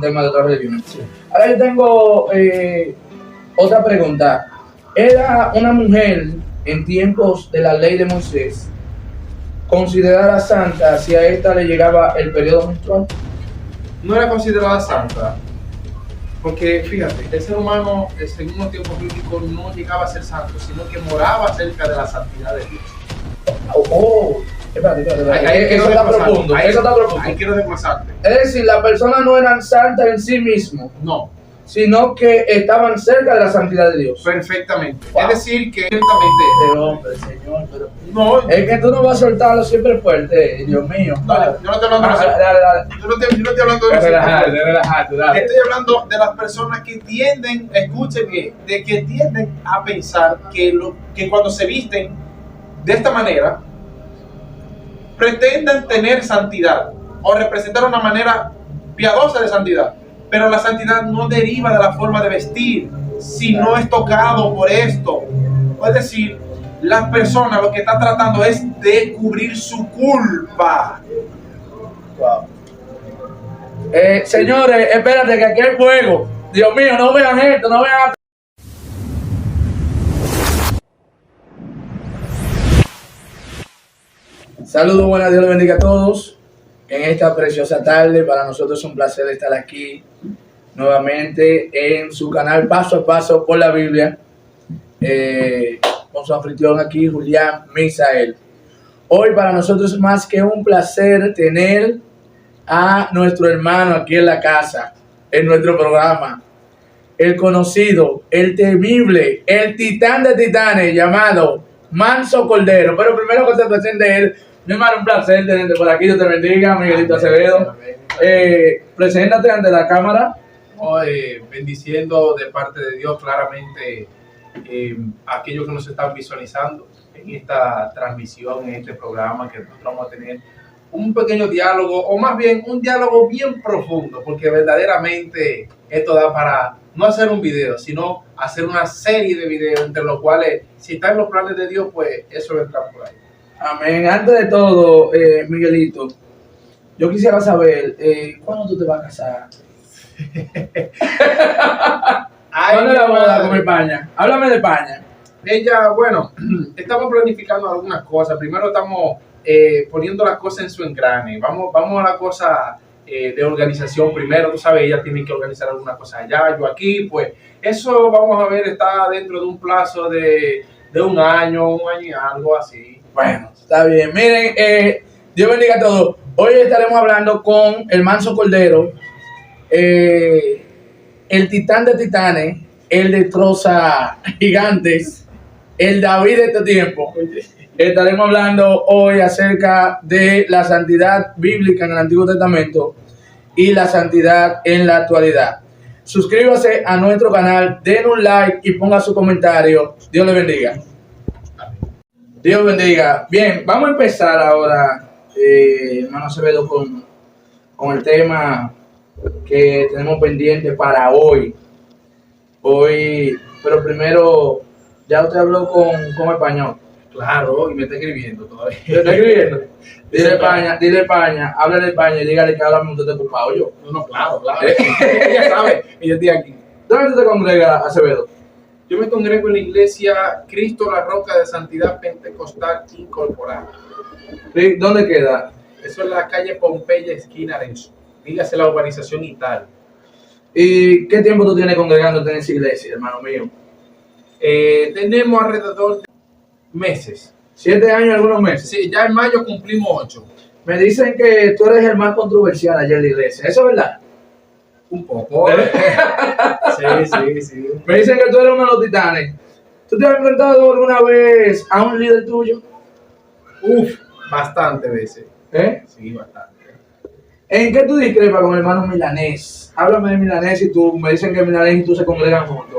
tema de otras religiones. Sí. Ahora yo tengo otra pregunta. ¿Era una mujer en tiempos de la ley de Moisés considerada santa si a esta le llegaba el periodo menstrual? No era considerada santa, porque fíjate, el ser humano, según los tiempos bíblicos, no llegaba a ser santo, sino que moraba cerca de la santidad de Dios. Espérate. Eso está profundo. Ahí quiero desglosarte. Es decir, las personas no eran santas en sí mismos, No, sino que estaban cerca de la santidad de Dios. perfectamente. Wow. Es decir, que ciertamente. Hombre, Señor, pero No, es que tú no vas a soltarlo siempre fuerte, Dios mío. Dale, yo no estoy hablando de eso. Dale. Yo no estoy hablando de eso. Relajate, dale. Estoy hablando de las personas que tienden, escuchen bien, de que tienden a pensar que cuando se visten de esta manera, pretenden tener santidad o representar una manera piadosa de santidad. Pero la santidad no deriva de la forma de vestir, si no es tocado por esto. Es decir, la persona lo que está tratando es de cubrir su culpa. Wow. Señores, espérate que aquí hay fuego. Dios mío, no vean esto, no vean. Saludos, buenas, Dios les bendiga a todos. En esta preciosa tarde, para nosotros es un placer estar aquí nuevamente en su canal Paso a Paso por la Biblia, con su anfitrión aquí, Julián Misael. Hoy para nosotros es más que un placer tener a nuestro hermano aquí en la casa, en nuestro programa, el conocido, el temible, el titán de titanes, llamado Manso Cordero. Pero primero que se presente él, mi hermano, un placer tenerte por aquí. Dios te bendiga, Miguelito Acevedo. Preséntate ante la cámara. Bendiciendo de parte de Dios claramente a aquellos que nos están visualizando en esta transmisión, en este programa, que nosotros vamos a tener un pequeño diálogo, o más bien un diálogo bien profundo, porque verdaderamente esto da para no hacer un video, sino hacer una serie de videos, entre los cuales, si están los planes de Dios, pues eso entra por ahí. Amén. Antes de todo, Miguelito, yo quisiera saber, ¿cuándo tú te vas a casar? ¿Cuándo es la boda con España? Háblame de España. Ella, bueno, estamos planificando algunas cosas. Primero estamos poniendo las cosas en su engrane. Vamos a la cosa de organización primero. Tú sabes, ella tiene que organizar algunas cosas allá, yo aquí. Pues eso vamos a ver, está dentro de un plazo de un año y algo así. Bueno, está bien. Miren, Dios bendiga a todos. Hoy estaremos hablando con el Manso Cordero, el titán de titanes, el destroza gigantes, el David de este tiempo. Estaremos hablando hoy acerca de la santidad bíblica en el Antiguo Testamento y la santidad en la actualidad. Suscríbase a nuestro canal, den un like y ponga su comentario. Dios le bendiga. Dios bendiga. Bien, vamos a empezar ahora, hermano Acevedo, con el tema que tenemos pendiente para hoy. Pero primero, ya usted habló con español. Claro, y me está escribiendo todavía. ¿Me está escribiendo? Dile España, háblale de España y dígale que ahora mismo te he ocupado yo. No, claro. Ella sabe, y yo estoy aquí. ¿Dónde tú te congregas, Acevedo? Yo me congrego en la iglesia Cristo la Roca de Santidad Pentecostal Incorporada. ¿Dónde queda? Eso es la calle Pompeya, esquina Arenzo. Dígase la urbanización y tal. ¿Y qué tiempo tú tienes congregándote en esa iglesia, hermano mío? Tenemos alrededor de meses. 7 años, algunos meses. Sí, ya en mayo cumplimos 8. Me dicen que tú eres el más controversial allá en la iglesia. ¿Eso es verdad? Un poco. Sí. Me dicen que tú eres uno de los titanes. ¿Tú te has enfrentado alguna vez a un líder tuyo? Bastantes veces. Sí, bastante. ¿En qué tú discrepas con el hermano Milanés? Háblame de Milanés y tú me dicen que Milanés y tú se congregan juntos.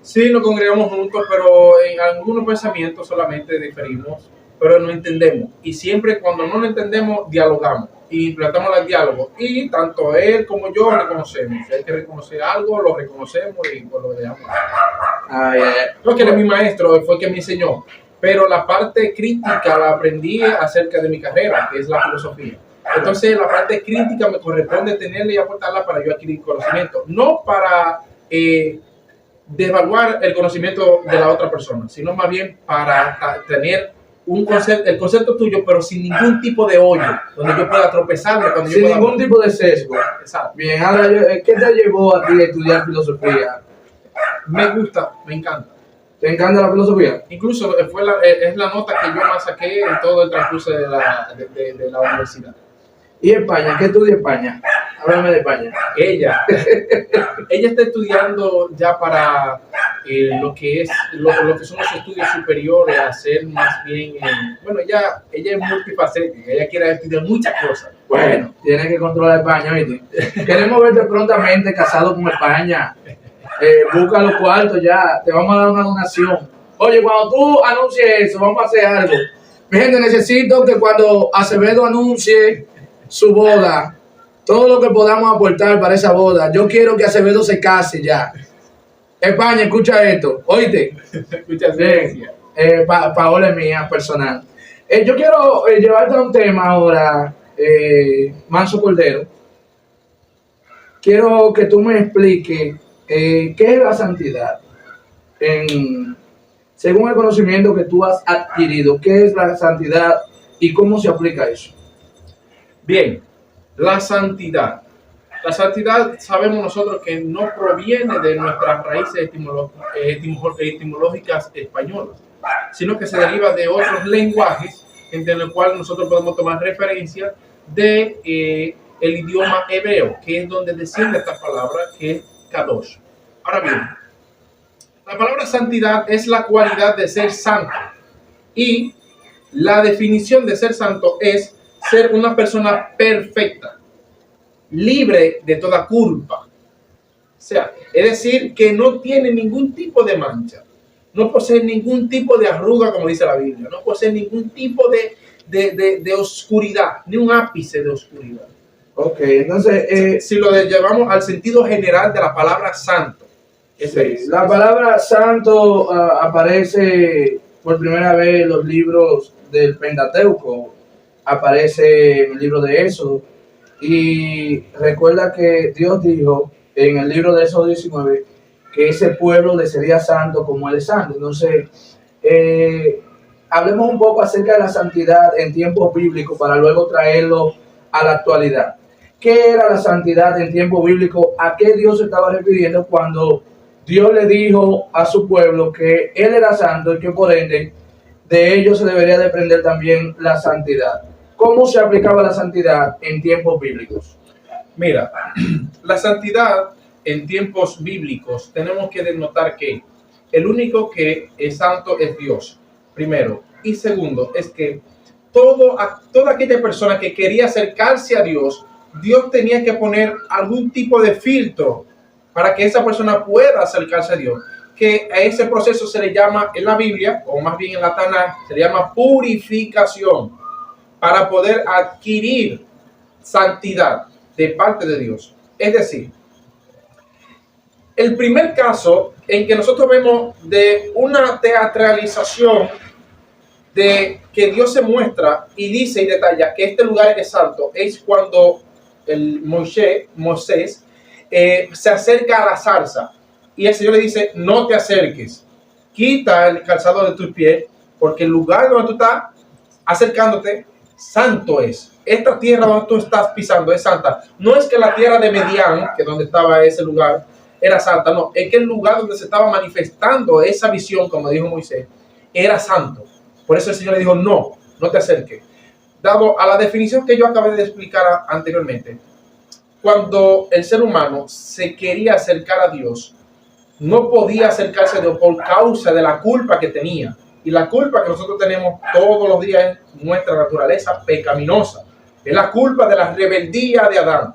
Sí, nos congregamos juntos, pero en algunos pensamientos solamente diferimos, pero no entendemos. Y siempre cuando no lo entendemos, dialogamos y tratamos el diálogo. Y tanto él como yo reconocemos. Si hay que reconocer algo, lo reconocemos y pues lo dejamos. No, que él es mi maestro, fue el que me enseñó. Pero la parte crítica la aprendí acerca de mi carrera, que es la filosofía. Entonces, la parte crítica me corresponde tenerla y aportarla para yo adquirir conocimiento, no para devaluar el conocimiento de la otra persona, sino más bien para tener un concepto, el concepto tuyo, pero sin ningún tipo de hoyo, donde yo pueda tropezarme. Cuando Sin yo pueda... ningún tipo de sesgo. Exacto. Bien, ahora, ¿qué te llevó a ti a estudiar filosofía? Me gusta, me encanta. ¿Te encanta la filosofía? Incluso es la nota que yo más saqué en todo el transcurso de la universidad. ¿Y España? ¿Qué estudia España? Háblame de España. Ella está estudiando ya para lo que son los estudios superiores, hacer más bien, bueno, ella es multifacética, ella quiere estudiar muchas cosas. Bueno, tienes que controlar España, ¿viste? Queremos verte prontamente casado con España. Busca los cuartos ya, te vamos a dar una donación. Oye, cuando tú anuncies eso, vamos a hacer algo. Mi gente, necesito que cuando Acevedo anuncie su boda, todo lo que podamos aportar para esa boda, yo quiero que Acevedo se case ya. España, escucha esto, oíste. Muchas gracias. Paola es mía, personal. Yo quiero llevarte a un tema ahora, Manso Cordero. Quiero que tú me expliques qué es la santidad. Según el conocimiento que tú has adquirido, ¿qué es la santidad y cómo se aplica eso? Bien, la santidad. La santidad sabemos nosotros que no proviene de nuestras raíces etimológicas españolas, sino que se deriva de otros lenguajes entre los cuales nosotros podemos tomar referencia de el idioma hebreo, que es donde desciende esta palabra, que es Kadosh. Ahora bien, la palabra santidad es la cualidad de ser santo, y la definición de ser santo es ser una persona perfecta, libre de toda culpa. O sea, es decir, que no tiene ningún tipo de mancha, no posee ningún tipo de arruga, como dice la Biblia, no posee ningún tipo de oscuridad, ni un ápice de oscuridad. Ok, entonces... si lo llevamos al sentido general de la palabra santo. La palabra santo aparece por primera vez en los libros del Pentateuco, aparece en el libro de Éxodo, y recuerda que Dios dijo en el libro de Éxodo 19 que ese pueblo le sería santo como él es santo. Entonces, hablemos un poco acerca de la santidad en tiempos bíblicos para luego traerlo a la actualidad. ¿Qué era la santidad en tiempo bíblico? ¿A qué Dios se estaba refiriendo cuando Dios le dijo a su pueblo que Él era santo y que por ende de ellos se debería de aprender también la santidad? ¿Cómo se aplicaba la santidad en tiempos bíblicos? Mira, la santidad en tiempos bíblicos tenemos que denotar que el único que es santo es Dios, primero. Y segundo, es que toda aquella persona que quería acercarse a Dios, Dios tenía que poner algún tipo de filtro para que esa persona pueda acercarse a Dios, que a ese proceso se le llama en la Biblia, o más bien en la Tanaj, se le llama purificación, para poder adquirir santidad de parte de Dios. Es decir, el primer caso en que nosotros vemos de una teatralización de que Dios se muestra y dice y detalla que este lugar es santo es cuando el Moisés se acerca a la zarza y el Señor le dice: no te acerques, quita el calzado de tus pies, porque el lugar donde tú estás acercándote santo es. Esta tierra donde tú estás pisando es santa. No es que la tierra de Medián, que donde estaba ese lugar, era santa, no, es que el lugar donde se estaba manifestando esa visión, como dijo Moisés, era santo. Por eso el Señor le dijo: no te acerques. Dado a la definición que yo acabé de explicar anteriormente, cuando el ser humano se quería acercar a Dios, no podía acercarse a Dios por causa de la culpa que tenía. Y la culpa que nosotros tenemos todos los días es nuestra naturaleza pecaminosa. Es la culpa de la rebeldía de Adán.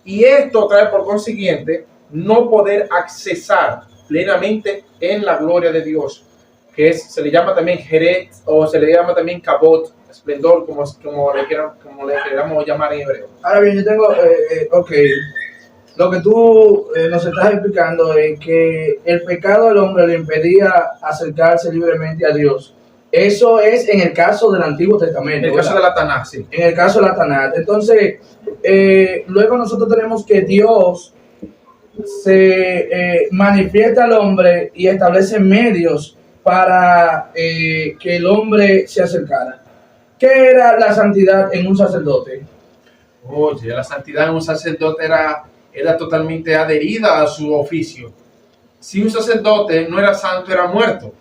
Y esto trae por consiguiente no poder accesar plenamente en la gloria de Dios, que se le llama también Jerez, o se le llama también Kabot, esplendor, como le queramos llamar en hebreo. Ahora bien, yo tengo, ok, lo que tú nos estás explicando es que el pecado del hombre le impedía acercarse libremente a Dios, Eso es en el caso del Antiguo Testamento. En el caso de la Tanaj, sí. En el caso de la Tanat. Entonces, luego nosotros tenemos que Dios se manifiesta al hombre y establece medios para que el hombre se acercara. ¿Qué era la santidad en un sacerdote? Oye, la santidad en un sacerdote era totalmente adherida a su oficio. Si un sacerdote no era santo, era muerto.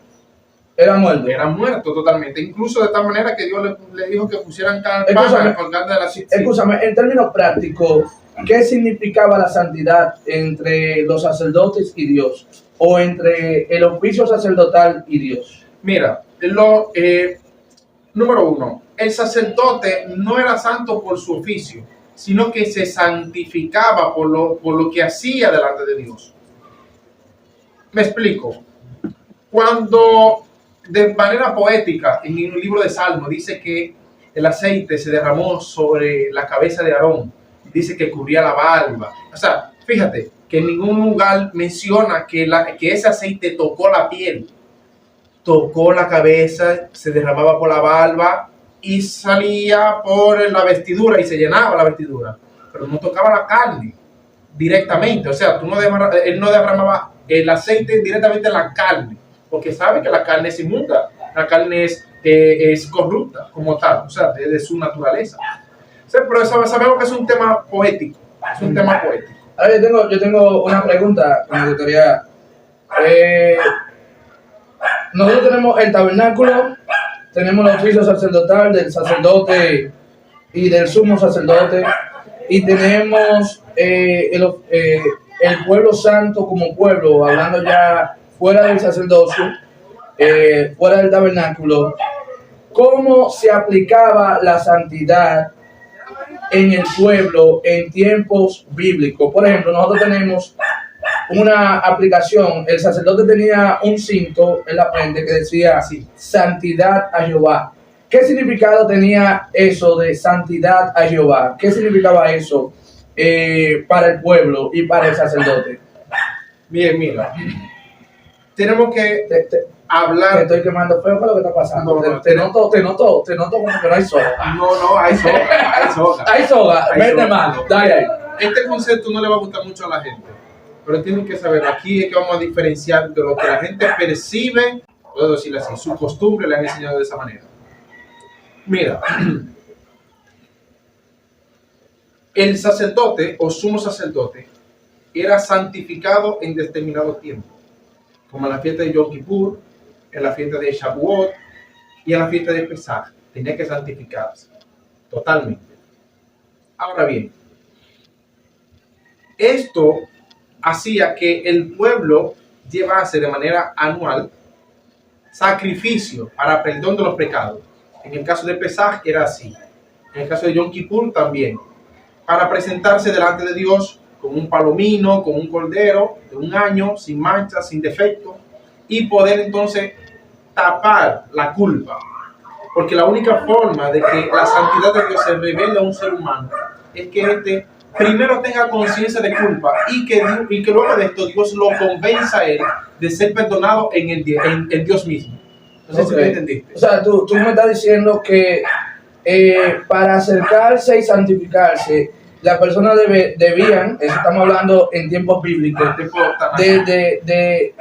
Era muerto. Era muerto totalmente. Incluso de tal manera que Dios le dijo que pusieran Escúchame, campana colgando de la Escúchame, en términos prácticos, ¿qué significaba la santidad entre los sacerdotes y Dios? O entre el oficio sacerdotal y Dios. Mira, número uno, el sacerdote no era santo por su oficio, sino que se santificaba por lo que hacía delante de Dios. Me explico. Cuando de manera poética en el libro de Salmos dice que el aceite se derramó sobre la cabeza de Aarón, dice que cubría la barba. O sea, fíjate que en ningún lugar menciona que ese aceite tocó la piel, tocó la cabeza, se derramaba por la barba y salía por la vestidura y se llenaba la vestidura, pero no tocaba la carne directamente. O sea, él no derramaba el aceite directamente en la carne, porque sabe que la carne es inmunda, la carne es corrupta como tal, o sea, de su naturaleza. O sea, pero sabemos que es un tema poético, es un tema poético. Ahora yo tengo una pregunta que me gustaría. Nosotros tenemos el tabernáculo, tenemos el oficio sacerdotal del sacerdote y del sumo sacerdote, y tenemos el pueblo santo como pueblo, hablando ya fuera del sacerdocio, fuera del tabernáculo. ¿Cómo se aplicaba la santidad en el pueblo en tiempos bíblicos? Por ejemplo, nosotros tenemos una aplicación. El sacerdote tenía un cinto en la frente que decía santidad a Jehová. ¿Qué significado tenía eso de santidad a Jehová? ¿Qué significaba eso para el pueblo y para el sacerdote? Bien, mira, tenemos que hablar. Te estoy quemando feo, ¿qué es lo que está pasando? No, te noto como que no hay soga. No, hay soga, hay soga. Hay soga, Hay vete soga. mano, dale ahí. Este concepto no le va a gustar mucho a la gente, pero tienen que saber, aquí es que vamos a diferenciar de lo que la gente percibe, puedo decirlo así, su costumbre le han enseñado de esa manera. Mira, el sacerdote o sumo sacerdote era santificado en determinado tiempo, como en la fiesta de Yom Kippur, en la fiesta de Shavuot y en la fiesta de Pesach. Tenía que santificarse totalmente. Ahora bien, esto hacía que el pueblo llevase de manera anual sacrificio para perdón de los pecados. En el caso de Pesaj era así. En el caso de Yom Kippur también. Para presentarse delante de Dios con un palomino, con un cordero de un año, sin mancha, sin defecto, y poder entonces tapar la culpa. Porque la única forma de que la santidad de Dios se revele a un ser humano es que éste primero tenga conciencia de culpa y que luego de esto Dios lo convenza a él de ser perdonado en Dios mismo. No sé si me entendiste. O sea, tú me estás diciendo que para acercarse y santificarse, las personas debían, eso estamos hablando en tiempos bíblicos, de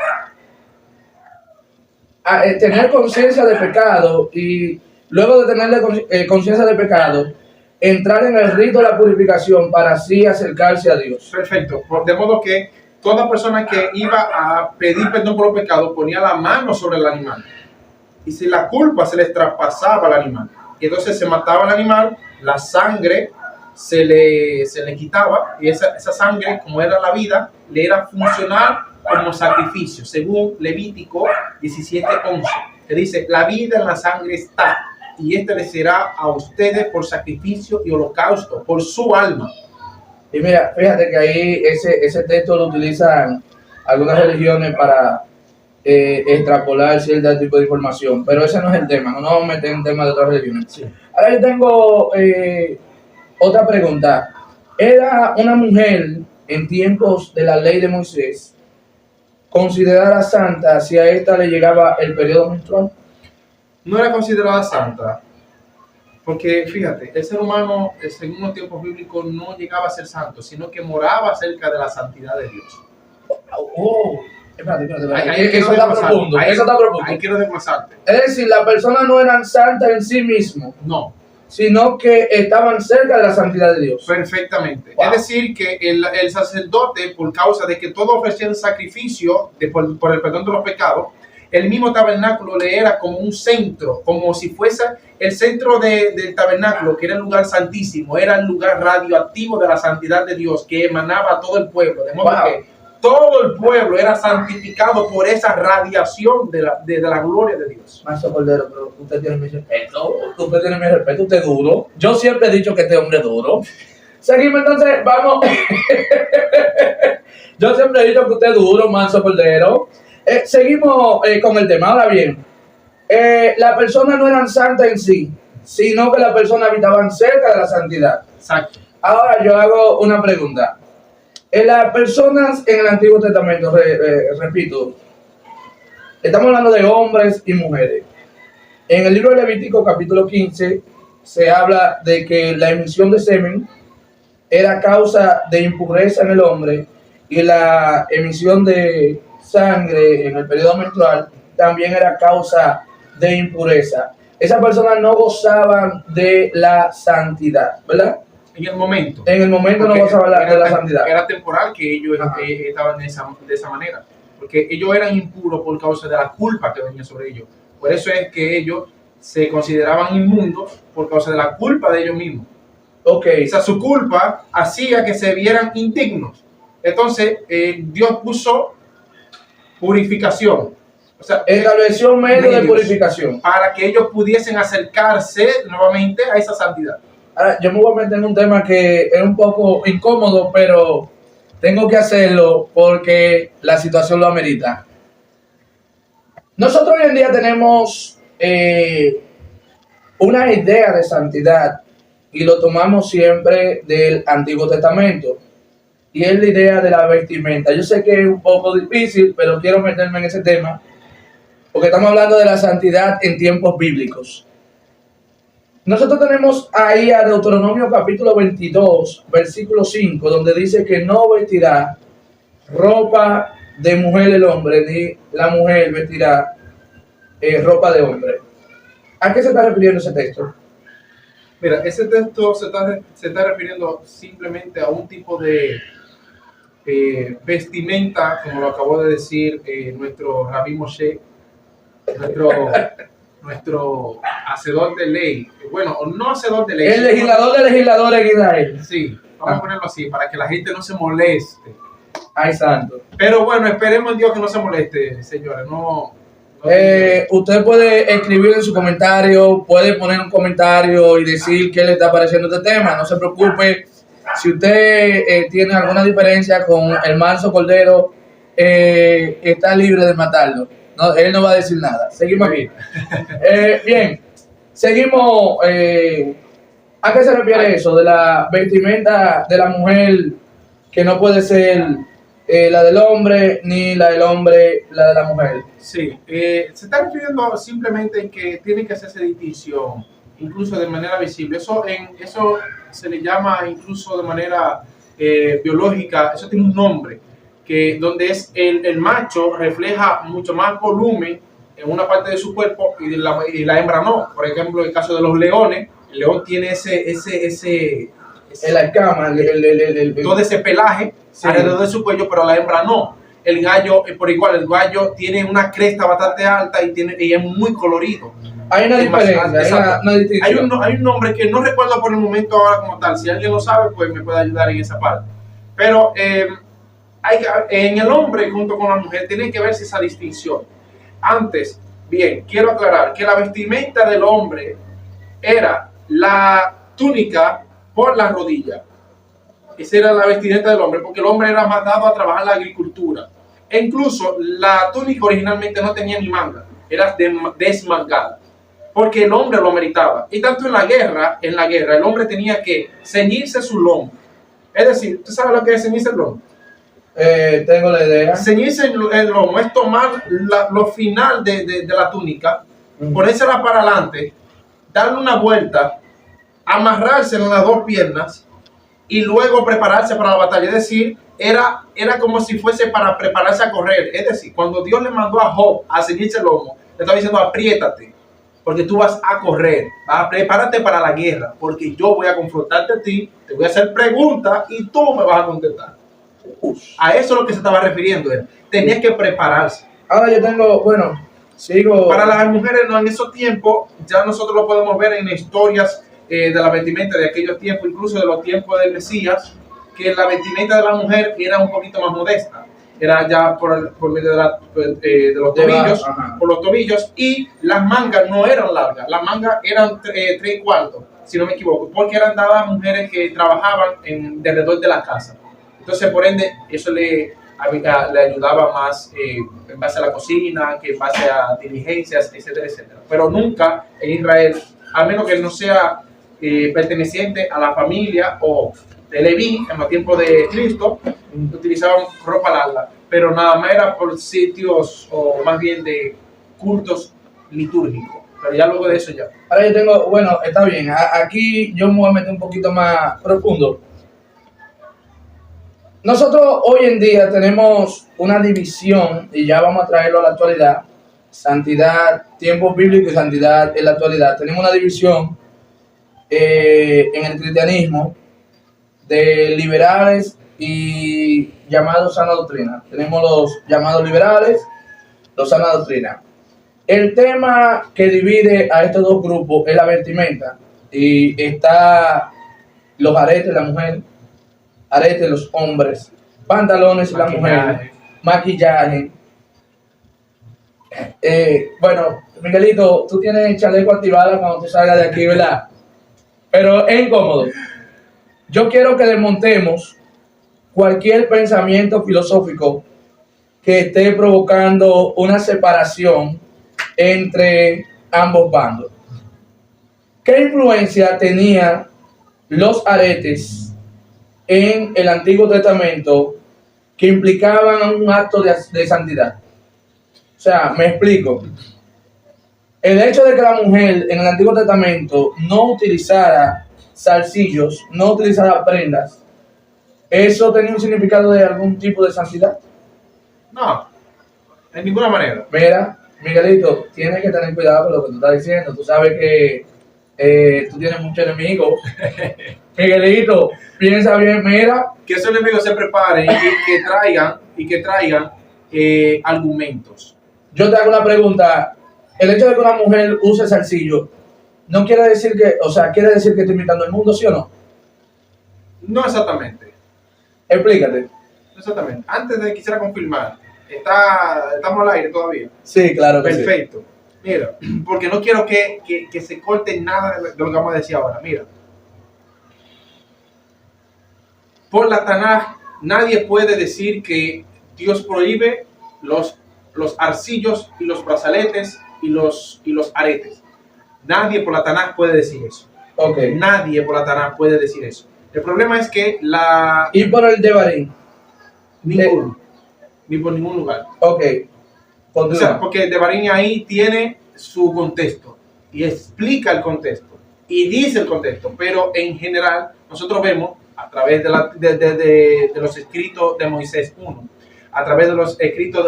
tener conciencia de pecado, y luego de tener conciencia de pecado, entrar en el rito de la purificación para así acercarse a Dios. Perfecto. De modo que toda persona que iba a pedir perdón por los pecados ponía la mano sobre el animal. Y si la culpa se les traspasaba al animal, y entonces se mataba al animal, la sangre se le quitaba, y esa sangre, como era la vida, le era funcional como sacrificio, según Levítico 17:11, que dice: la vida en la sangre está, y este le será a ustedes por sacrificio y holocausto, por su alma. Y mira, fíjate que ahí ese texto lo utilizan algunas religiones para extrapolar cierto tipo de información, pero ese no es el tema, no nos vamos a meter en temas de otras religiones. Sí. Ahora yo tengo otra pregunta. ¿Era una mujer en tiempos de la ley de Moisés considerada santa si a esta le llegaba el periodo menstrual? no era considerada santa, porque fíjate, el ser humano, según los tiempos bíblicos, no llegaba a ser santo, sino que moraba cerca de la santidad de Dios. Espérate. Ahí Eso está profundo. Eso está profundo. Ahí quiero desglosarte. Es decir, las personas no eran santas en sí mismos, No, sino que estaban cerca de la santidad de Dios. perfectamente. Wow. Es decir, que el sacerdote, por causa de que todo ofrecía un sacrificio por el perdón de los pecados, el mismo tabernáculo le era como un centro, como si fuese el centro del tabernáculo, que era el lugar santísimo, era el lugar radioactivo de la santidad de Dios que emanaba a todo el pueblo. De modo que todo el pueblo era santificado por esa radiación de la gloria de Dios. Maestro Cordero, pero usted tiene mi respeto. Usted tiene mi respeto. Usted es duro. Yo siempre he dicho que este hombre es duro. Seguimos entonces, vamos. Yo siempre he dicho que usted es duro, Maestro Cordero. Seguimos con el tema. Ahora bien, las personas no eran santas en sí, sino que las personas habitaban cerca de la santidad. Exacto. Ahora yo hago una pregunta. Las personas en el Antiguo Testamento, repito, estamos hablando de hombres y mujeres. En el libro de Levítico, capítulo 15, se habla de que la emisión de semen era causa de impureza en el hombre y la emisión de sangre en el periodo menstrual también era causa de impureza. Esas personas no gozaban de la santidad, ¿verdad? En el momento. En el momento no gozaban de la santidad. Era temporal que ellos estaban de esa manera, porque ellos eran impuros por causa de la culpa que venía sobre ellos. Por eso es que ellos se consideraban inmundos por causa de la culpa de ellos mismos. Ok. O sea, su culpa hacía que se vieran indignos. Entonces, Dios puso purificación. O sea, estableció medios de purificación para que ellos pudiesen acercarse nuevamente a esa santidad. Ahora, yo me voy a meter en un tema que es un poco incómodo, pero tengo que hacerlo porque la situación lo amerita. Nosotros hoy en día tenemos una idea de santidad y lo tomamos siempre del Antiguo Testamento. Y es la idea de la vestimenta. Yo sé que es un poco difícil, pero quiero meterme en ese tema porque estamos hablando de la santidad en tiempos bíblicos. Nosotros tenemos ahí a Deuteronomio capítulo 22, versículo 5, donde dice que no vestirá ropa de mujer el hombre, ni la mujer vestirá ropa de hombre. ¿A qué se está refiriendo ese texto? Mira, ese texto se está refiriendo simplemente a un tipo de vestimenta, como lo acabó de decir nuestro Rabí Moshe, nuestro hacedor de ley, bueno, no hacedor de ley. El legislador de legisladores en Israel. Sí, vamos a ponerlo así, para que la gente no se moleste. Ay, santo. Pero bueno, esperemos en Dios que no se moleste, señores. Usted puede escribir en su comentario, puede poner un comentario y decir qué le está pareciendo este tema. No se preocupe. Si usted tiene alguna diferencia con el Maestro Cordero, está libre de matarlo. No, él no va a decir nada. Seguimos aquí. Bien, seguimos. ¿A qué se refiere eso? De la vestimenta de la mujer que no puede ser la del hombre, ni la del hombre, la de la mujer. Sí, se está refiriendo simplemente en que tiene que hacerse distinción, incluso de manera visible. Eso se le llama incluso de manera biológica, eso tiene un nombre, que donde es el macho refleja mucho más volumen en una parte de su cuerpo y la hembra no. Por ejemplo, en el caso de los leones, el león tiene la escama, todo ese pelaje alrededor de su cuello, pero la hembra no. El gallo, por igual, el gallo tiene una cresta bastante alta y es muy colorido. Hay una diferencia, una distinción. Hay un nombre que no recuerdo por el momento ahora como tal. Si alguien lo sabe, pues me puede ayudar en esa parte. Pero en el hombre junto con la mujer tiene que verse esa distinción. Antes, bien, quiero aclarar que la vestimenta del hombre era la túnica por la rodilla. Esa era la vestimenta del hombre, porque el hombre era mandado a trabajar en la agricultura. E incluso la túnica originalmente no tenía ni manga, era desmangada, porque el hombre lo meritaba. Y tanto en la guerra, el hombre tenía que ceñirse su lomo. Es decir, ¿tú sabes lo que es ceñirse el lomo? Tengo la idea. Ceñirse el lomo es tomar lo final de la túnica ponérsela para adelante, darle una vuelta, amarrársela en las dos piernas y luego prepararse para la batalla. Es decir, era como si fuese para prepararse a correr. Es decir, cuando Dios le mandó a Job a ceñirse el lomo, le estaba diciendo: apriétate, porque tú vas a correr, prepárate para la guerra, porque yo voy a confrontarte a ti, te voy a hacer preguntas y tú me vas a contestar. A eso es lo que se estaba refiriendo él. Tenía que prepararse. Ahora yo tengo, bueno, sigo. Para las mujeres, no, en esos tiempos, ya nosotros lo podemos ver en historias de la vestimenta de aquellos tiempos, incluso de los tiempos del Mesías, que la vestimenta de la mujer era un poquito más modesta. Era ya por medio de los tobillos, por los tobillos, y las mangas no eran largas, las mangas eran 3/4, si no me equivoco, porque eran dadas a mujeres que trabajaban alrededor de la casa. Entonces, por ende, eso le ayudaba más en base a la cocina, que en base a diligencias, etcétera, etcétera. Pero nunca en Israel, al menos que no sea perteneciente a la familia o de Leví, en los tiempos de Cristo, utilizaban ropa larga, pero nada más era por sitios o más bien de cultos litúrgicos. Pero ya luego de eso ya. Ahora yo tengo, bueno, está bien, aquí yo me voy a meter un poquito más profundo. Nosotros hoy en día tenemos una división, y ya vamos a traerlo a la actualidad: santidad, tiempo bíblico y santidad en la actualidad. Tenemos una división en el cristianismo de liberales y llamados sana doctrina. Tenemos los llamados liberales, los sana doctrina. El tema que divide a estos dos grupos es la vestimenta, y está los aretes, la mujer, aretes los hombres, pantalones la mujer, maquillaje. Bueno, Miguelito, tú tienes chaleco activado cuando tú salgas de aquí, ¿verdad? Pero es incómodo. Yo quiero que desmontemos cualquier pensamiento filosófico que esté provocando una separación entre ambos bandos. ¿Qué influencia tenían los aretes en el Antiguo Testamento que implicaban un acto de santidad? O sea, me explico. El hecho de que la mujer en el Antiguo Testamento no utilizara zarcillos, no utilizara prendas, ¿eso tenía un significado de algún tipo de santidad? No, en ninguna manera. Mira, Miguelito, tienes que tener cuidado con lo que tú estás diciendo. Tú sabes que tú tienes muchos enemigos. Miguelito, piensa bien, mira. Que esos enemigos se preparen y que traigan argumentos. Yo te hago una pregunta. El hecho de que una mujer use zarcillo no quiere decir que, o sea, quiere decir que está imitando el mundo, ¿sí o no? No exactamente. Explícate. No exactamente. Antes de quisiera confirmar, estamos al aire todavía. Sí, claro que perfecto. Sí. Mira, porque no quiero que se corte nada de lo que vamos a decir ahora. Mira, por la Tanaj nadie puede decir que Dios prohíbe los arcillos y los brazaletes y los aretes. Nadie por la Tanaj puede decir eso. Okay. Nadie por la Tanaj puede decir eso. El problema es que ¿Y por el Devarim? Ninguno. Ni por ningún lugar. Ok. O sea, porque el Devarim ahí tiene su contexto y explica el contexto y dice el contexto, pero en general nosotros vemos a través de los escritos de Moisés 1, a través de los escritos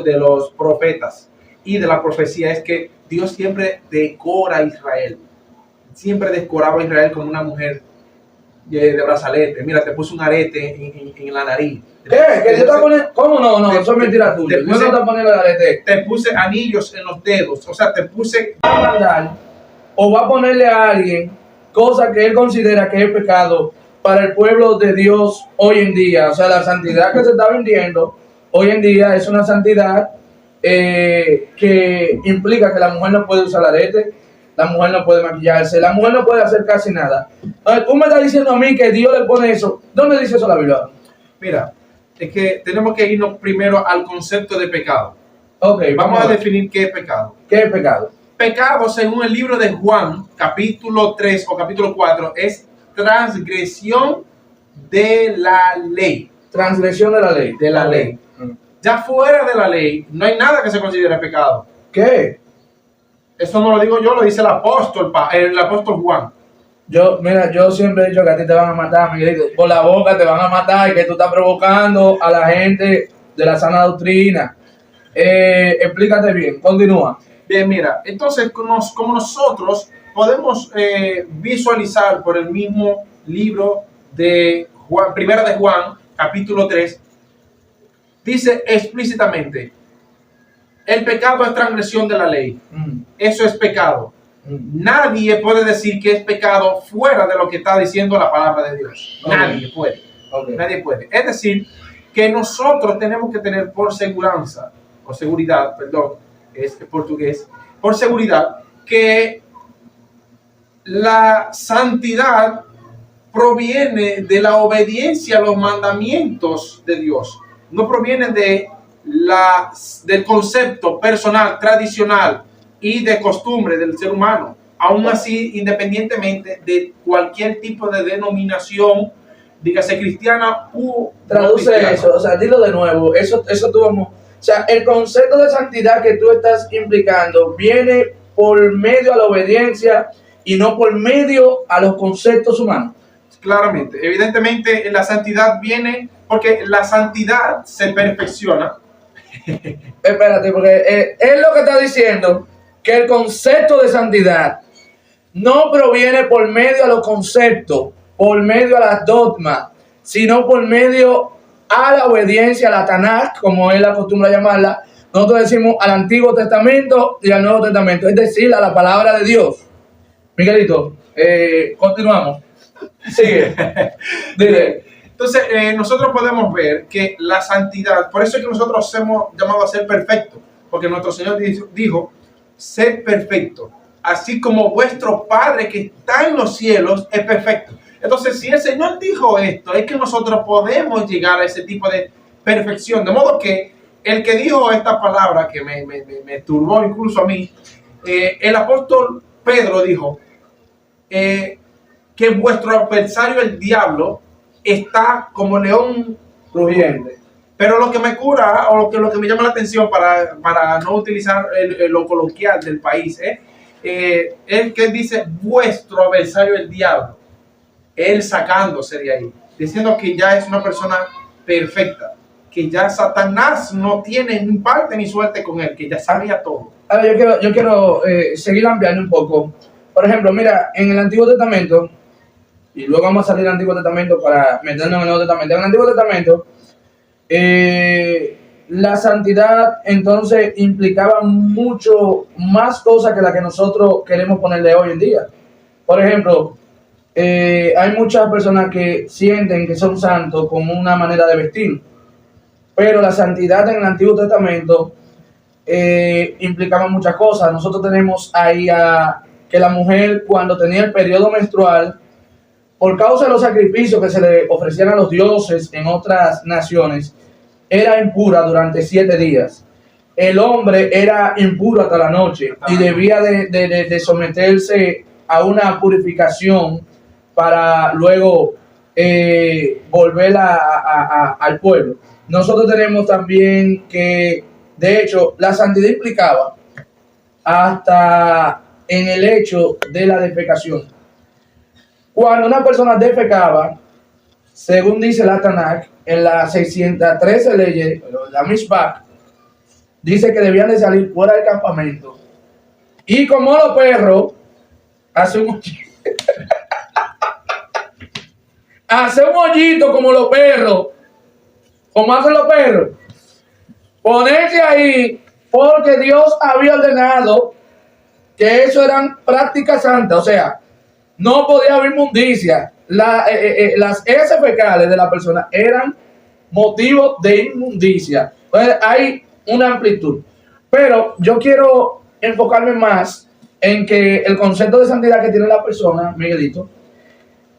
de los profetas y de la profecía, es que Dios siempre decora a Israel. Siempre decoraba a Israel como una mujer de brazalete. Mira, te puso un arete en la nariz. ¿Qué? ¿Que Dios te pone? ¿Cómo no? No, eso es mentira tuya. Dios no te pone el arete. Te puse anillos en los dedos. O sea, te puse... Va a mandar o va a ponerle a alguien cosa que él considera que es pecado para el pueblo de Dios hoy en día. O sea, la santidad que se está vendiendo hoy en día es una santidad que implica que la mujer no puede usar arete, la mujer no puede maquillarse, la mujer no puede hacer casi nada. Tú me estás diciendo a mí que Dios le pone eso. ¿Dónde dice eso la Biblia? Mira, es que tenemos que irnos primero al concepto de pecado. Ok, vamos a definir qué es pecado. ¿Qué es pecado? Pecado, según el libro de Juan, capítulo 3 o capítulo 4, es transgresión de la ley. Transgresión de la ley. De la ley. Ya fuera de la ley, no hay nada que se considere pecado. ¿Qué? Eso no lo digo yo, lo dice el apóstol Juan. Mira, yo siempre he dicho que a ti te van a matar, Miguelito. Por la boca te van a matar y que tú estás provocando a la gente de la sana doctrina. Explícate bien, continúa. Bien, mira, entonces como nosotros podemos visualizar por el mismo libro de Juan, Primera de Juan, capítulo 3, dice explícitamente, el pecado es transgresión de la ley. Eso es pecado. Nadie puede decir que es pecado fuera de lo que está diciendo la palabra de Dios. Okay. Nadie puede. Okay. Nadie puede. Es decir, que nosotros tenemos que tener por seguridad, perdón, es portugués, por seguridad, que la santidad proviene de la obediencia a los mandamientos de Dios. No proviene del concepto personal, tradicional y de costumbre del ser humano. Aún así, independientemente de cualquier tipo de denominación, dígase cristiana u traduce cristiana. eso, o sea, dilo de nuevo. Eso tú vamos. O sea, el concepto de santidad que tú estás implicando viene por medio a la obediencia y no por medio a los conceptos humanos. Claramente, evidentemente la santidad viene porque la santidad se perfecciona. Espérate, porque es lo que está diciendo, que el concepto de santidad no proviene por medio a los conceptos, por medio a las dogmas, sino por medio a la obediencia a la Tanakh, como él acostumbra llamarla. Nosotros decimos al Antiguo Testamento y al Nuevo Testamento, es decir, a la palabra de Dios. Miguelito, continuamos. Sigue. Dile. Entonces, nosotros podemos ver que la santidad, por eso es que nosotros hemos llamado a ser perfectos, porque nuestro Señor dijo, sed perfecto, así como vuestro Padre que está en los cielos es perfecto. Entonces, si el Señor dijo esto, es que nosotros podemos llegar a ese tipo de perfección. De modo que el que dijo esta palabra, que me turbó incluso a mí, el apóstol Pedro dijo que vuestro adversario, el diablo, está como león rugiente. Pero lo que me cura, o lo que me llama la atención para no utilizar lo coloquial del país, es que dice vuestro adversario, el diablo. Él sacándose de ahí, diciendo que ya es una persona perfecta, que ya Satanás no tiene ni parte ni suerte con él, que ya sabía todo. A ver, yo quiero seguir ampliando un poco. Por ejemplo, mira, en el Antiguo Testamento, y luego vamos a salir del Antiguo Testamento para meternos en el Nuevo Testamento. En el Antiguo Testamento, la santidad entonces implicaba mucho más cosas que las que nosotros queremos ponerle hoy en día. Por ejemplo, hay muchas personas que sienten que son santos como una manera de vestir, pero la santidad en el Antiguo Testamento implicaba muchas cosas. Nosotros tenemos ahí que la mujer, cuando tenía el periodo menstrual, por causa de los sacrificios que se le ofrecían a los dioses en otras naciones, era impura durante 7 días. El hombre era impuro hasta la noche y debía de someterse a una purificación para luego volver al pueblo. Nosotros tenemos también que, de hecho, la santidad implicaba hasta en el hecho de la defecación. Cuando una persona defecaba, según dice la Tanakh, en las 613 leyes, la Mishpach, dice que debían de salir fuera del campamento. Y como los perros, hace un hoyito como los perros, como hacen los perros, ponerse ahí, porque Dios había ordenado que eso eran prácticas santas, o sea, no podía haber inmundicia. Las heces fecales de la persona eran motivo de inmundicia. Entonces hay una amplitud. Pero yo quiero enfocarme más en que el concepto de santidad que tiene la persona, Miguelito,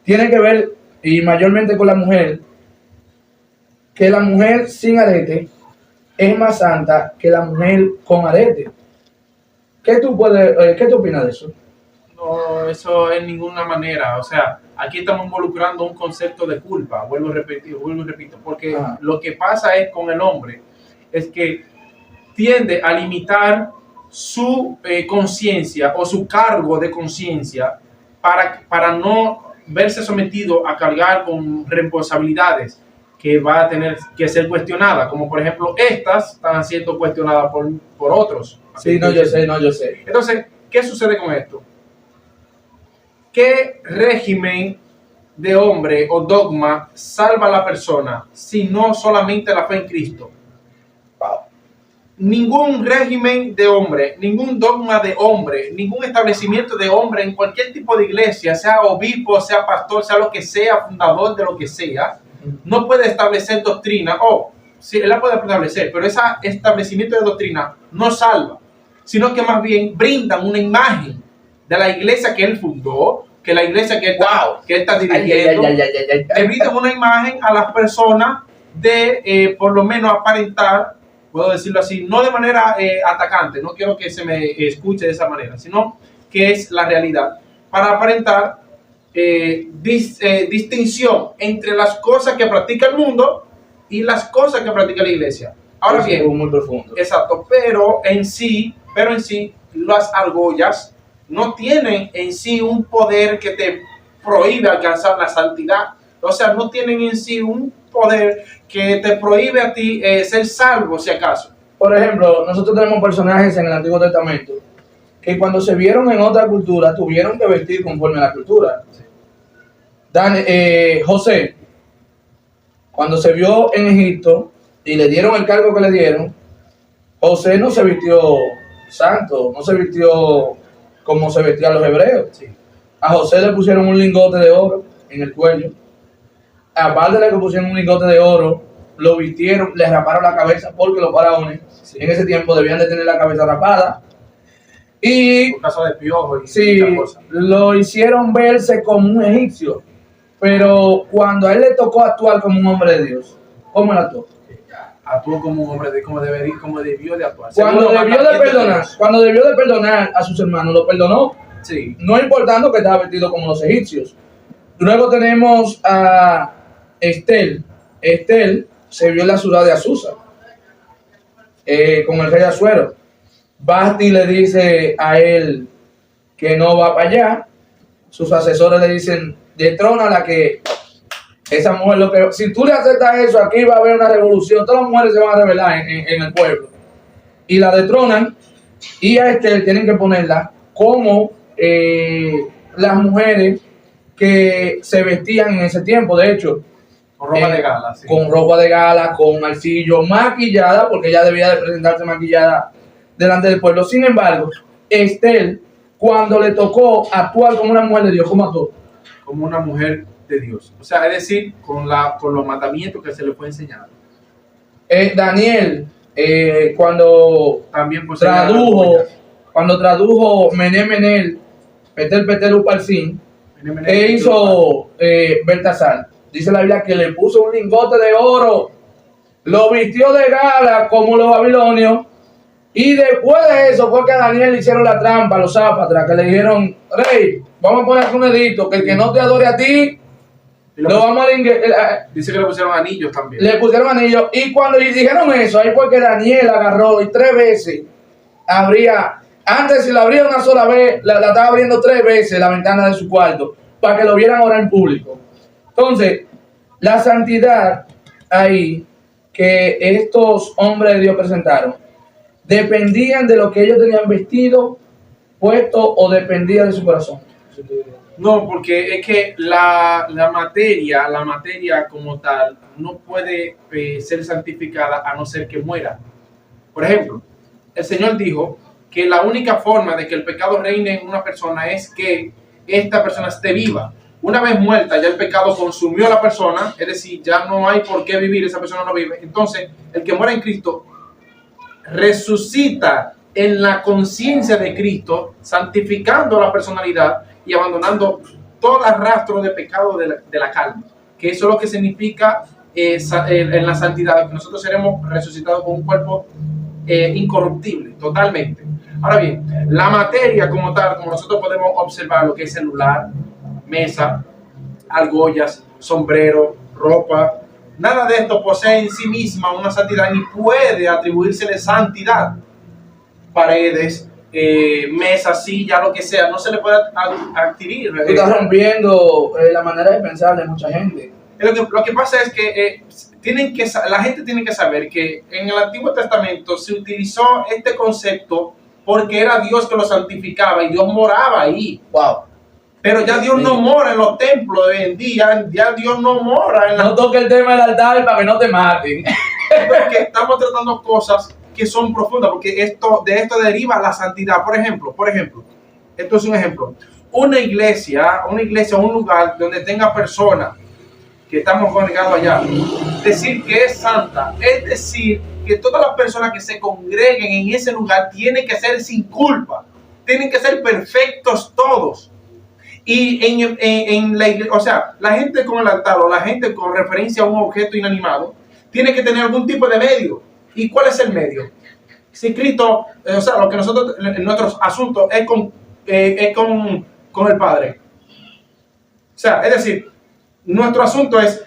tiene que ver, y mayormente con la mujer, que la mujer sin arete es más santa que la mujer con arete. ¿Qué tú opinas de eso? No, eso en ninguna manera. O sea, aquí estamos involucrando un concepto de culpa. Vuelvo y repito, porque lo que pasa es con el hombre es que tiende a limitar su conciencia o su cargo de conciencia para no verse sometido a cargar con responsabilidades que va a tener que ser cuestionada, como por ejemplo estas están siendo cuestionadas por otros. Sí, no, yo sé. Entonces, ¿qué sucede con esto? ¿Qué régimen de hombre o dogma salva a la persona si no solamente la fe en Cristo? Ningún régimen de hombre, ningún dogma de hombre, ningún establecimiento de hombre en cualquier tipo de iglesia, sea obispo, sea pastor, sea lo que sea, fundador de lo que sea, no puede establecer doctrina. Sí, él la puede establecer, pero ese establecimiento de doctrina no salva, sino que más bien brindan una imagen de la iglesia que él fundó, que la iglesia que él está dirigiendo. Le brindan una imagen a las personas de, por lo menos, aparentar, puedo decirlo así, no de manera atacante, no quiero que se me escuche de esa manera, sino que es la realidad, para aparentar distinción entre las cosas que practica el mundo y las cosas que practica la iglesia. Ahora bien, muy profundo. Exacto, pero en sí, las argollas no tienen en sí un poder que te prohíbe alcanzar la santidad. O sea, no tienen en sí un poder que te prohíbe a ti ser salvo, si acaso. Por ejemplo, nosotros tenemos personajes en el Antiguo Testamento que cuando se vieron en otra cultura tuvieron que vestir conforme a la cultura. José, cuando se vio en Egipto y le dieron el cargo que le dieron, José no se vistió santo, no se vistió como se vestían los hebreos. Sí. A José le pusieron un lingote de oro en el cuello. Aparte de que pusieron un lingote de oro, lo vistieron, le raparon la cabeza, porque los faraones en ese tiempo debían de tener la cabeza rapada. Y por caso de piojo y sí, lo hicieron verse como un egipcio. Pero cuando a él le tocó actuar como un hombre de Dios, ¿cómo él actuó? Actuó como un hombre de como debió de actuar. Cuando debió de perdonar a sus hermanos, lo perdonó. Sí. No importando que estaba vestido como los egipcios. Luego tenemos a Estel. Estel se vio en la ciudad de Azusa con el rey Asuero. Basti le dice a él que no va para allá. Sus asesores le dicen, detrónala, que esa mujer, si tú le aceptas eso, aquí va a haber una revolución, todas las mujeres se van a rebelar en el pueblo. Y la detronan, y a Estel tienen que ponerla como las mujeres que se vestían en ese tiempo. De hecho, con ropa de gala, sí. Con ropa de gala, con arcillo, maquillada, porque ella debía de presentarse maquillada delante del pueblo. Sin embargo, Estel, cuando le tocó actuar como una mujer de Dios, ¿cómo actuó? Como una mujer de Dios. O sea, es decir, con los mandamientos que se le fue enseñado. Daniel, cuando también tradujo Mené, Petel Upalcín, ¿qué hizo Baltasar? Dice la Biblia que le puso un lingote de oro, lo vistió de gala como los babilonios, y después de eso fue que a Daniel le hicieron la trampa, los zápatras, que le dijeron, rey, vamos a poner un edicto, que el que no te adore a ti, vamos a... Dice que le pusieron anillos también. Le pusieron anillos, y cuando le dijeron eso, ahí fue que Daniel agarró y 3 veces antes si la abría una sola vez, la estaba abriendo 3 veces la ventana de su cuarto, para que lo vieran orar en público. Entonces, la santidad ahí que estos hombres de Dios presentaron, ¿dependían de lo que ellos tenían vestido, puesto, o dependía de su corazón? No, porque es que la materia como tal no puede ser santificada a no ser que muera. Por ejemplo, el Señor dijo que la única forma de que el pecado reine en una persona es que esta persona esté viva. Una vez muerta, ya el pecado consumió a la persona, es decir, ya no hay por qué vivir, esa persona no vive. Entonces, el que muera en Cristo resucita en la conciencia de Cristo, santificando la personalidad y abandonando todo rastro de pecado de la carne, que eso es lo que significa en la santidad, que nosotros seremos resucitados con un cuerpo incorruptible, totalmente. Ahora bien, la materia como tal, como nosotros podemos observar lo que es celular, mesa, argollas, sombrero, ropa, nada de esto posee en sí misma una santidad ni puede atribuírsele santidad. paredes, mesas, sillas, lo que sea, no se le puede adquirir. Tú estás rompiendo la manera de pensar de mucha gente. Lo que pasa es que la gente tiene que saber que en el Antiguo Testamento se utilizó este concepto porque era Dios que lo santificaba y Dios moraba ahí. Wow. Pero ya Dios no mora en los templos de hoy en día, ya Dios no mora en No toques el tema del altar para que no te maten. Porque estamos tratando cosas que son profundas, porque de esto deriva la santidad. Por ejemplo, esto es un ejemplo. Una iglesia, un lugar donde tenga personas que estamos congregados allá, decir que es santa, es decir, que todas las personas que se congreguen en ese lugar tienen que ser sin culpa, tienen que ser perfectos todos. Y en la iglesia, o sea, la gente con el altar o la gente con referencia a un objeto inanimado tiene que tener algún tipo de medio. ¿Y cuál es el medio? Si Cristo, o sea, lo que nosotros, nuestros asuntos es con el Padre. O sea, es decir, nuestro asunto es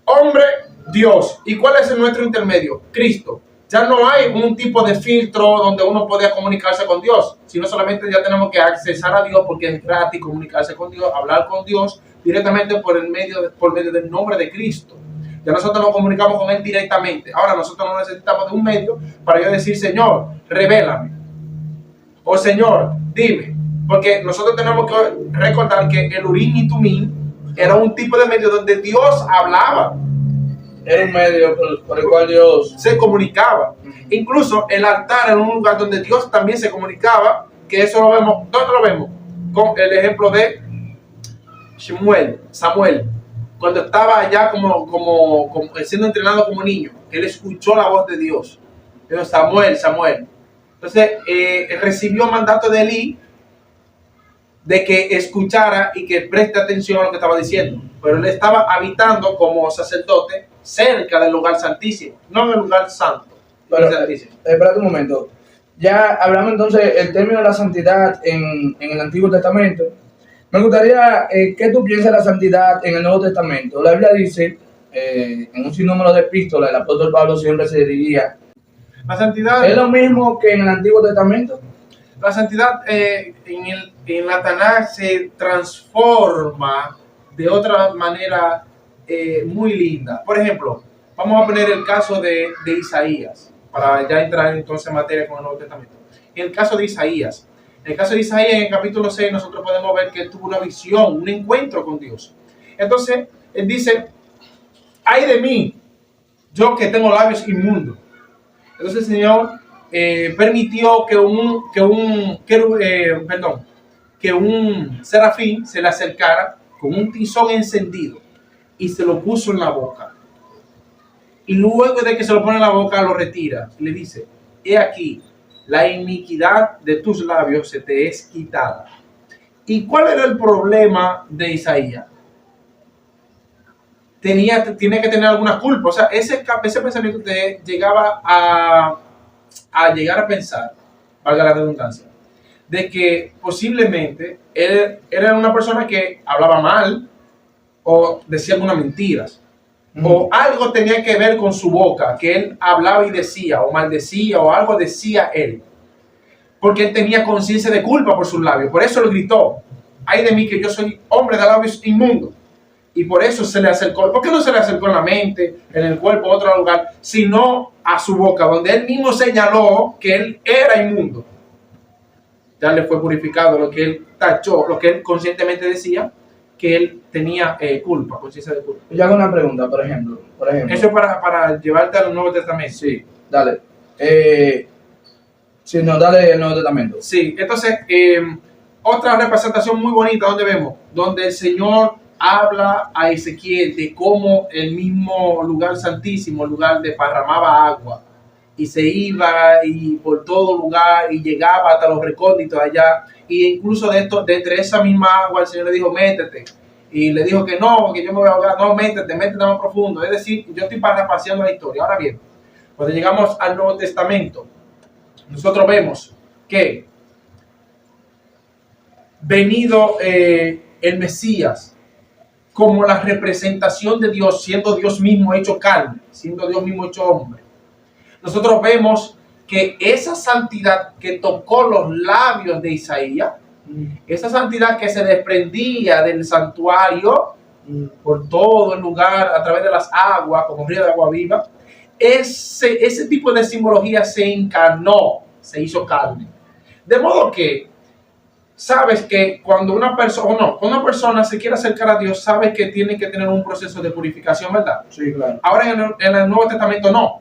hombre, Dios. ¿Y cuál es nuestro intermedio? Cristo. Ya no hay un tipo de filtro donde uno pueda comunicarse con Dios, sino solamente ya tenemos que accesar a Dios porque es gratis comunicarse con Dios, hablar con Dios directamente por medio del nombre de Cristo. Ya nosotros nos comunicamos con Él directamente. Ahora nosotros no necesitamos de un medio para yo decir, Señor, revélame. O Señor, dime. Porque nosotros tenemos que recordar que el Urim y Tumim era un tipo de medio donde Dios hablaba. Era un medio por el cual Dios se comunicaba. Incluso el altar era un lugar donde Dios también se comunicaba, que eso lo vemos, ¿dónde lo vemos? Con el ejemplo de Samuel, cuando estaba allá como siendo entrenado como niño, él escuchó la voz de Dios. Dijo, Samuel. Entonces, recibió mandato de Elí de que escuchara y que preste atención a lo que estaba diciendo. Pero él estaba habitando como sacerdote cerca del lugar santísimo, no en el lugar santo. Pero, espérate un momento. Ya hablamos entonces el término de la santidad en el Antiguo Testamento. Me gustaría, ¿qué tú piensas de la santidad en el Nuevo Testamento? La Biblia dice, en un sinnúmero de epístolas, el apóstol Pablo siempre se diría, la santidad ¿es lo mismo que en el Antiguo Testamento? La santidad en la Tanaj se transforma de otra manera muy linda. Por ejemplo, vamos a poner el caso de Isaías, para ya entrar entonces en materia con el Nuevo Testamento. En el caso de Isaías, en el capítulo 6, nosotros podemos ver que él tuvo una visión, un encuentro con Dios. Entonces, él dice, ay de mí, yo que tengo labios inmundos. Entonces el Señor permitió que un serafín se le acercara con un tizón encendido y se lo puso en la boca. Y luego de que se lo pone en la boca, lo retira y le dice, he aquí, la iniquidad de tus labios se te es quitada. ¿Y cuál era el problema de Isaías? Tiene que tener alguna culpa. O sea, ese pensamiento te llegaba a llegar a pensar, valga la redundancia, de que posiblemente él era una persona que hablaba mal o decía algunas mentiras. O algo tenía que ver con su boca, que él hablaba y decía, o maldecía, o algo decía él. Porque él tenía conciencia de culpa por sus labios. Por eso él gritó, ay de mí que yo soy hombre de labios inmundos. Y por eso se le acercó. ¿Por qué no se le acercó en la mente, en el cuerpo, en otro lugar, sino a su boca, donde él mismo señaló que él era inmundo? Ya le fue purificado lo que él tachó, lo que él conscientemente decía, que él tenía culpa, conciencia de culpa. Yo hago una pregunta, por ejemplo. Eso es para llevarte al Nuevo Testamento. Sí, dale. Sí, no, dale el Nuevo Testamento. Sí, entonces, otra representación muy bonita, donde el Señor habla a Ezequiel de cómo el mismo lugar santísimo, el lugar derramaba agua, y se iba y por todo lugar y llegaba hasta los recónditos allá, y incluso de entre esa misma agua el Señor le dijo, métete, y le dijo que no, que yo me voy a ahogar, no, métete más profundo. Es decir, yo estoy parafraseando la historia. Ahora bien, cuando llegamos al Nuevo Testamento, nosotros vemos que venido el Mesías como la representación de Dios, siendo Dios mismo hecho carne, siendo Dios mismo hecho hombre. Nosotros vemos que esa santidad que tocó los labios de Isaías, esa santidad que se desprendía del santuario por todo el lugar a través de las aguas, como río de agua viva, ese tipo de simbología se encarnó, se hizo carne. De modo que sabes que cuando una persona se quiere acercar a Dios, sabe que tiene que tener un proceso de purificación, ¿verdad? Sí, claro. Ahora en el Nuevo Testamento no.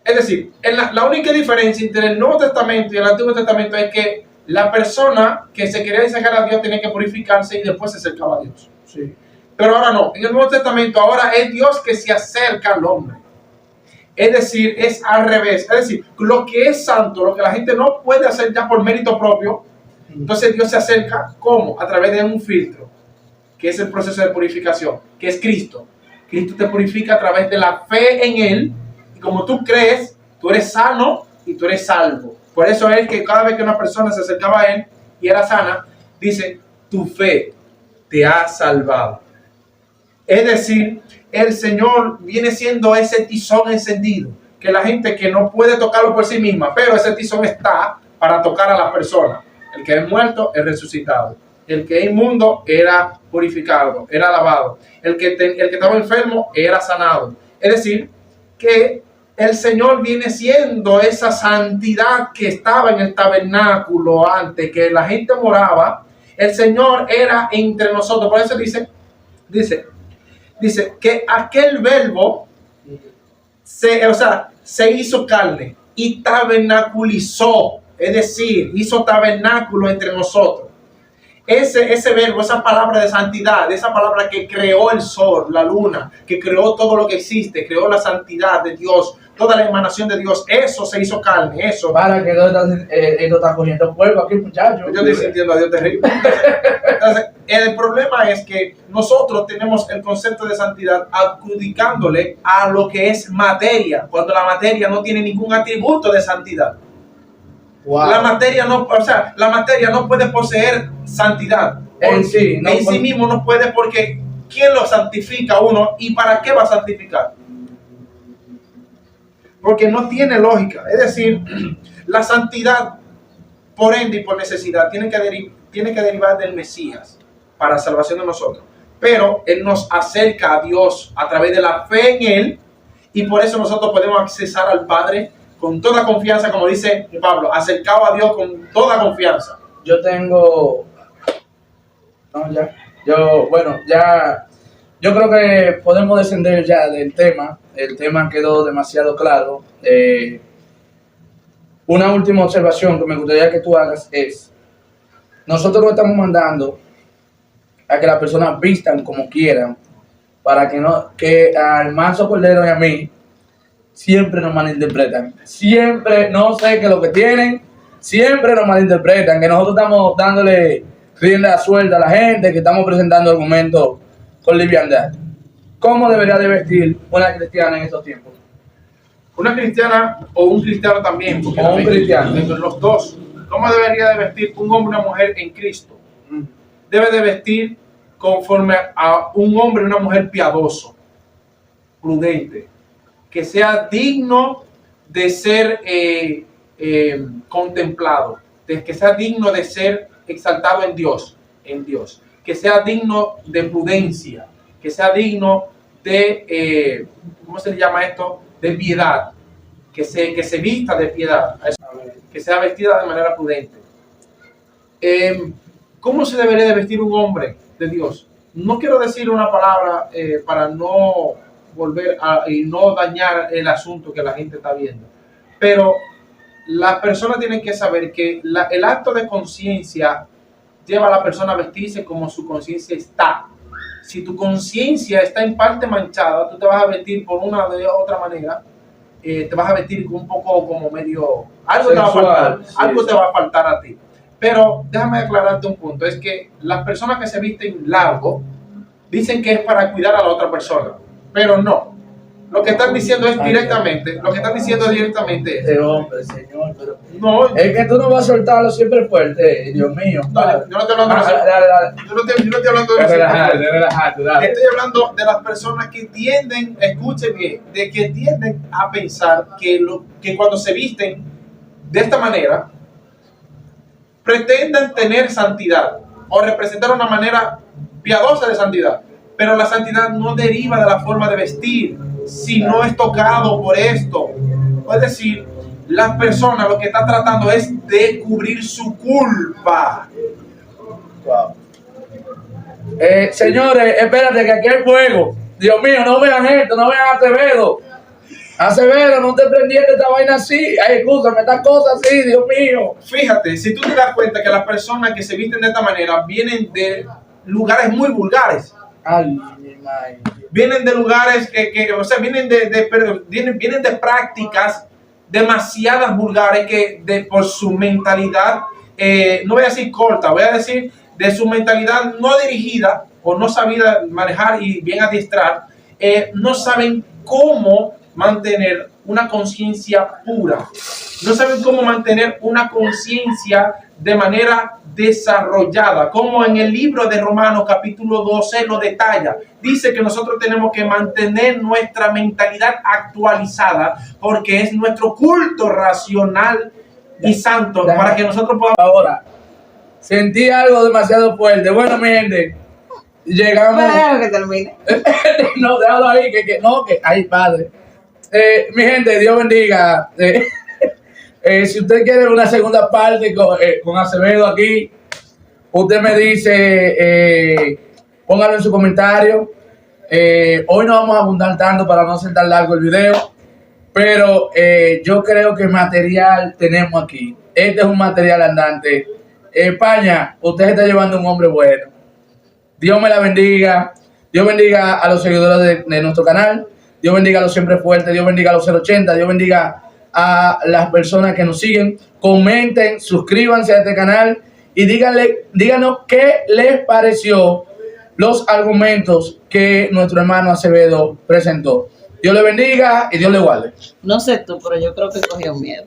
Es decir, la única diferencia entre el Nuevo Testamento y el Antiguo Testamento es que la persona que se quería acercar a Dios tenía que purificarse y después se acercaba a Dios. Sí. Pero ahora no. En el Nuevo Testamento ahora es Dios que se acerca al hombre. Es decir, es al revés. Es decir, lo que es santo, lo que la gente no puede hacer ya por mérito propio, entonces Dios se acerca, ¿cómo? A través de un filtro, que es el proceso de purificación, que es Cristo. Cristo te purifica a través de la fe en Él, y como tú crees, tú eres sano y tú eres salvo. Por eso es que cada vez que una persona se acercaba a Él y era sana, dice, tu fe te ha salvado. Es decir, el Señor viene siendo ese tizón encendido, que la gente que no puede tocarlo por sí misma, pero ese tizón está para tocar a la persona. El que es muerto es resucitado. El que es inmundo era purificado, era lavado. El que estaba enfermo era sanado. Es decir, que el Señor viene siendo esa santidad que estaba en el tabernáculo antes, que la gente moraba. El Señor era entre nosotros. Por eso dice que aquel verbo se hizo carne y tabernaculizó. Es decir, hizo tabernáculo entre nosotros. Ese verbo, esa palabra de santidad, esa palabra que creó el sol, la luna, que creó todo lo que existe, creó la santidad de Dios, toda la emanación de Dios, eso se hizo carne, eso. Para que no estás cogiendo fuego aquí, muchachos. Yo estoy sintiendo a Dios terrible. Entonces, el problema es que nosotros tenemos el concepto de santidad adjudicándole a lo que es materia, cuando la materia no tiene ningún atributo de santidad. Wow. La materia no puede poseer santidad. En sí mismo no puede, porque ¿quién lo santifica uno y para qué va a santificar? Porque no tiene lógica. Es decir, la santidad, por ende y por necesidad, tiene que derivar del Mesías para salvación de nosotros. Pero Él nos acerca a Dios a través de la fe en Él, y por eso nosotros podemos accesar al Padre con toda confianza, como dice Pablo, acercado a Dios con toda confianza. Yo creo que podemos descender ya del tema. El tema quedó demasiado claro. Una última observación que me gustaría que tú hagas es, nosotros no estamos mandando a que las personas vistan como quieran, para que al Manso Cordero y a mí siempre nos malinterpretan. Siempre, no sé qué es lo que tienen, siempre nos malinterpretan, que nosotros estamos dándole rienda suelta a la gente, que estamos presentando argumentos con liviandad. ¿Cómo debería de vestir una cristiana en estos tiempos? Una cristiana o un cristiano también, porque o un cristiano. Entre los dos. ¿Cómo debería de vestir un hombre y una mujer en Cristo? Debe de vestir conforme a un hombre y una mujer piadoso, prudente, que sea digno de ser contemplado, que sea digno de ser exaltado en Dios, que sea digno de prudencia, que sea digno de, ¿cómo se le llama esto? De piedad, que se vista de piedad, que sea vestida de manera prudente. ¿Cómo se debería de vestir un hombre de Dios? No quiero decir una palabra para no volver y no dañar el asunto que la gente está viendo, pero las personas tienen que saber que el acto de conciencia lleva a la persona a vestirse como su conciencia está. Si tu conciencia está en parte manchada, tú te vas a vestir por una de otra manera, te vas a vestir un poco como medio, algo te va a faltar, sí, algo te va a faltar a ti. Pero déjame aclararte un punto, es que las personas que se visten largo dicen que es para cuidar a la otra persona, pero no. lo que están diciendo es directamente, lo que están diciendo directamente es, Este hombre, señor, pero... no, Es que tú no vas a soltarlo siempre fuerte, Dios mío. dale, yo no estoy hablando de eso. Dale. Yo no estoy hablando de eso. Relajate, dale. Estoy hablando de las personas que tienden, escuchen bien, de que tienden a pensar que cuando se visten de esta manera, pretenden tener santidad o representar una manera piadosa de santidad. Pero la santidad no deriva de la forma de vestir, si no es tocado por esto. Es decir, las personas lo que están tratando es de cubrir su culpa. Wow. Señores, espérate que aquí hay fuego. Dios mío, no vean esto, no vean a Acevedo. Acevedo, no te prendiste esta vaina así. Ay, escúchame, estas cosas así, Dios mío. Fíjate, si tú te das cuenta que las personas que se visten de esta manera vienen de lugares muy vulgares. Ay, mi madre. Vienen de lugares o sea, vienen vienen de prácticas demasiadas vulgares que por su mentalidad, no voy a decir corta, voy a decir de su mentalidad no dirigida o no sabida manejar y bien adiestrar, no saben cómo mantener una conciencia pura, no saben cómo mantener una conciencia de manera desarrollada, como en el libro de Romanos capítulo 12 lo detalla. Dice que nosotros tenemos que mantener nuestra mentalidad actualizada porque es nuestro culto racional y santo para que nosotros podamos... Ahora, sentí algo demasiado fuerte. Bueno, mi gente, llegamos... Bueno, que termine. No, déjalo ahí, que ay, padre. Mi gente, Dios bendiga. Si usted quiere una segunda parte con Acevedo aquí, usted me dice, póngalo en su comentario. Hoy no vamos a abundar tanto para no hacer tan largo el video, pero yo creo que material tenemos aquí. Este es un material andante. España, usted está llevando un hombre bueno. Dios me la bendiga. Dios bendiga a los seguidores de nuestro canal. Dios bendiga a los siempre fuertes. Dios bendiga a los 080. Dios bendiga a las personas que nos siguen. Comenten, suscríbanse a este canal y díganos qué les pareció los argumentos que nuestro hermano Acevedo presentó. Dios le bendiga y Dios le guarde. No sé tú, pero yo creo que cogió miedo.